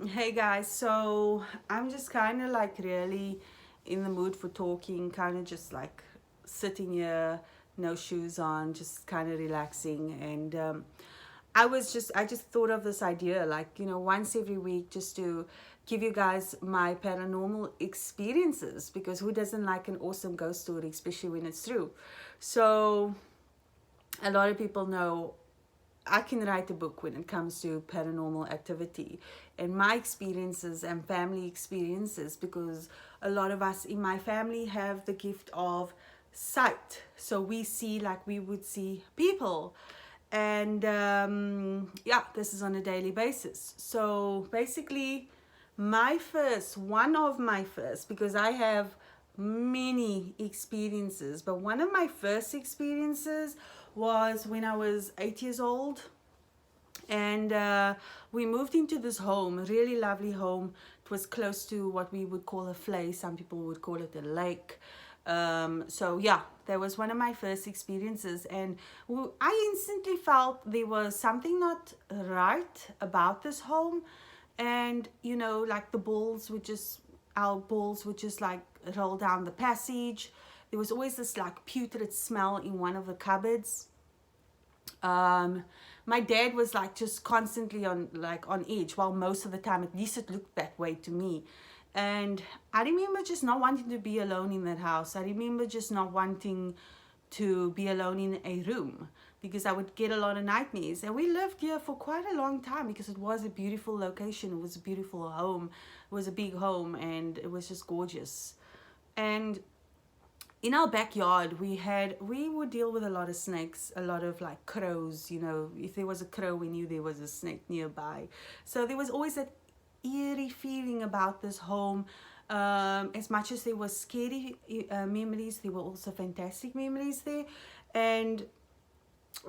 Hey guys, so I'm just kind of like really in the mood for talking, kind of just like sitting here, no shoes on, just kind of relaxing. And I just thought of this idea, like, once every week, just to give you guys my paranormal experiences, because who doesn't like an awesome ghost story, especially when it's true? So, a lot of people know I can write a book when it comes to paranormal activity and my experiences and family experiences, because a lot of us in my family have the gift of sight. So we see like we would see people. And yeah, this is on a daily basis. So basically, one of my first, because I have many experiences, but one of my first experiences was when I was 8 years old. And we moved into this home, a really lovely home. It was close to what we would call a flay. Some people would call it a lake. So yeah, that was one of my first experiences, and I instantly felt there was something not right about this home. And like our balls would just like roll down the passage. There was always this like putrid smell in one of the cupboards. um my dad was like just constantly on edge, while most of the time, at least it looked that way to me. And I remember just not wanting to be alone in that house. I remember just not wanting to be alone in a room, because I would get a lot of nightmares. And we lived here for quite a long time, because it was a beautiful location, it was a beautiful home, it was a big home, and it was just gorgeous. And in our backyard, we would deal with a lot of snakes, a lot of like crows. If there was a crow, we knew there was a snake nearby. So there was always that eerie feeling about this home. As much as there was scary memories, there were also fantastic memories there. And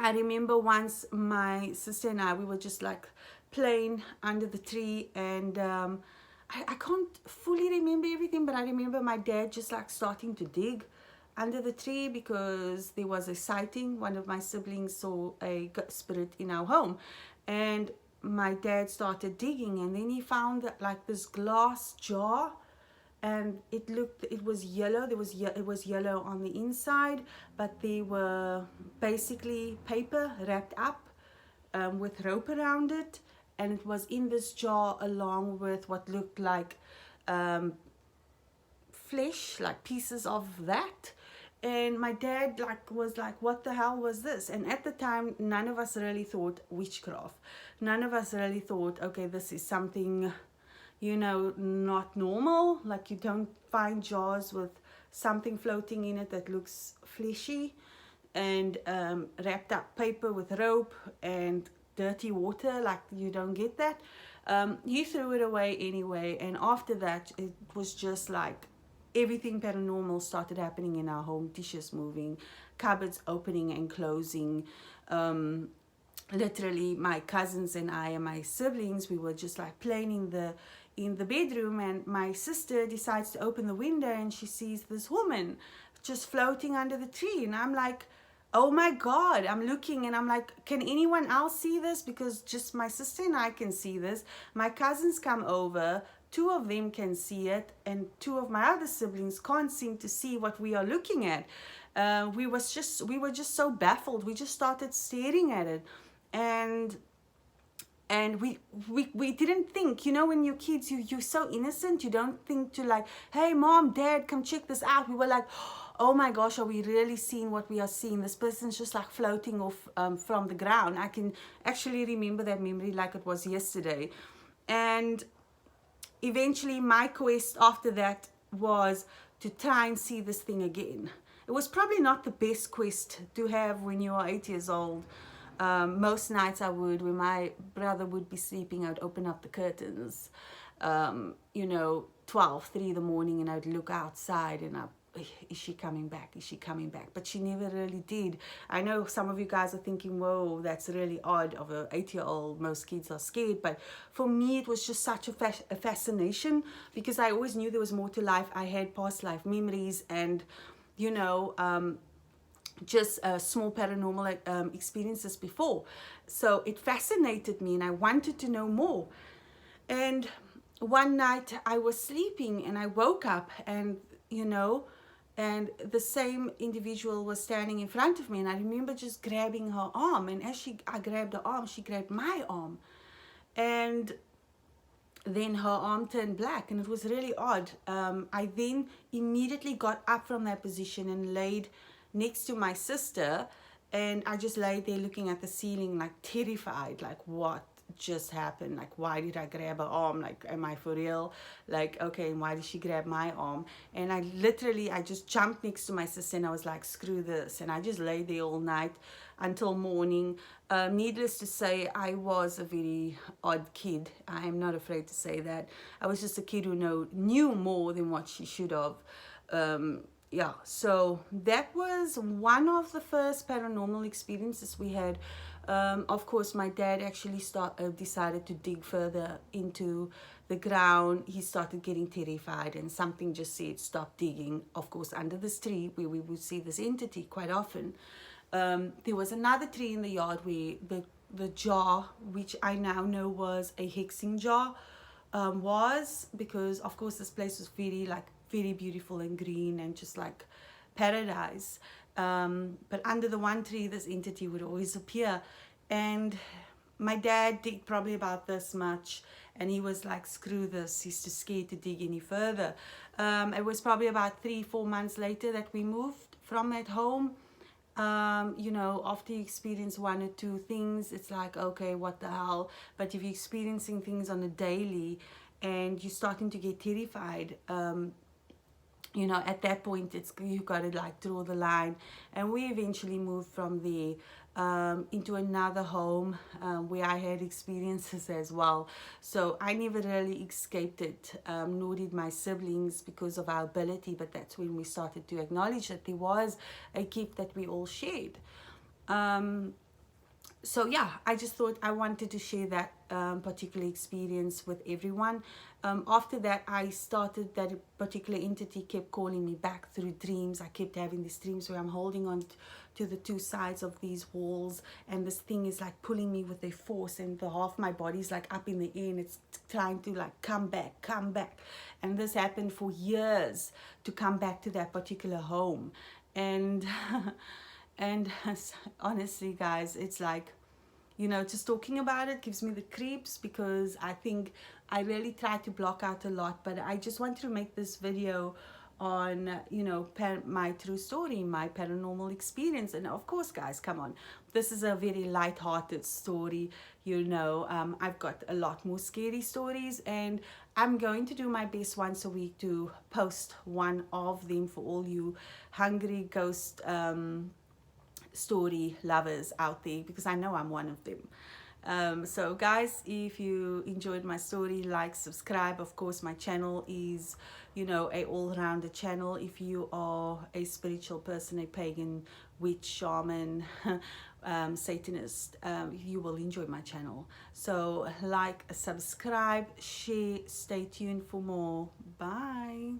I remember once my sister and we were just like playing under the tree. And I can't fully remember everything, but I remember my dad just like starting to dig under the tree, because there was a sighting. One of my siblings saw a spirit in our home, and my dad started digging, and then he found like this glass jar, and it was yellow. It was yellow on the inside, but they were basically paper wrapped up, with rope around it, and it was in this jar along with what looked like flesh, like pieces of that. And my dad was like, what the hell was this? And at the time, none of us really thought witchcraft. None of us really thought, okay, this is something not normal. Like, you don't find jars with something floating in it that looks fleshy, and wrapped up paper with rope and dirty water. Like, you don't get that. He threw it away anyway. And after that, it was just like everything paranormal started happening in our home. Dishes moving, cupboards opening and closing. Literally, my cousins and I and my siblings, we were just like playing in the bedroom, and my sister decides to open the window, and she sees this woman just floating under the tree. And I'm like, oh my God. I'm looking, and I'm like, can anyone else see this? Because just my sister and I can see this. My cousins come over, two of them can see it, and two of my other siblings can't seem to see what we are looking at. We were just so baffled. We just started staring at it. And we didn't think, when you're kids, you're so innocent. You don't think to like, hey mom, dad, come check this out. We were like, oh my gosh, are we really seeing what we are seeing? This person's just like floating off from the ground. I can actually remember that memory like it was yesterday. And eventually my quest after that was to try and see this thing again. It was probably not the best quest to have when you are 8 years old. Most nights when my brother would be sleeping, I'd open up the curtains, 12, 3 in the morning, and I'd look outside, and is she coming back? Is she coming back? But she never really did. I know some of you guys are thinking, whoa, that's really odd of an 8-year-old. Most kids are scared. But for me, it was just such a fascination, because I always knew there was more to life. I had past life memories, and, just small paranormal experiences before. So it fascinated me, and I wanted to know more. And one night I was sleeping and I woke up, and and the same individual was standing in front of me, and I remember just grabbing her arm, and as I grabbed her arm, she grabbed my arm, and then her arm turned black, and it was really odd. I then immediately got up from that position and laid next to my sister, and I just laid there looking at the ceiling, like terrified, like what just happened? Like, why did I grab her arm? Like, am I for real? Like, okay, and why did she grab my arm? And I just jumped next to my sister, and I was like, screw this. And I just lay there all night until morning. Needless to say, I was a very odd kid. I am not afraid to say that. I was just a kid who knew more than what she should have. Yeah, so that was one of the first paranormal experiences we had. Of course, my dad actually decided to dig further into the ground. He started getting terrified, and something just said, stop digging. Of course, under this tree where we would see this entity quite often. There was another tree in the yard where the jar, which I now know was a hexing jar, was, because of course this place was very beautiful and green and just like paradise. But under the one tree, this entity would always appear, and my dad digged probably about this much, and he was like, screw this, he's too scared to dig any further. It was probably about 3-4 months later that we moved from that home. After you experience one or two things, it's like, okay, what the hell? But if you're experiencing things on a daily and you're starting to get terrified, at that point, you've got to like draw the line. And we eventually moved from there into another home where I had experiences as well. So I never really escaped it, nor did my siblings, because of our ability. But that's when we started to acknowledge that there was a gift that we all shared. So yeah, I just thought I wanted to share that particular experience with everyone. After that, that particular entity kept calling me back through dreams. I kept having these dreams where I'm holding on to the two sides of these walls, and this thing is like pulling me with a force, and the half my body is like up in the air, and it's trying to like come back. And this happened for years, to come back to that particular home. And and honestly, guys, it's like, just talking about it gives me the creeps, because I think I really try to block out a lot. But I just wanted to make this video on, my true story, my paranormal experience. And of course, guys, come on, this is a very light-hearted story. I've got a lot more scary stories, and I'm going to do my best once a week to post one of them for all you hungry ghost story lovers out there, because I know I'm one of them. So guys, if you enjoyed my story, like, subscribe. Of course, my channel is a all-rounder channel. If you are a spiritual person, a pagan, witch, shaman, Satanist, you will enjoy my channel. So like, subscribe, share, stay tuned for more. Bye.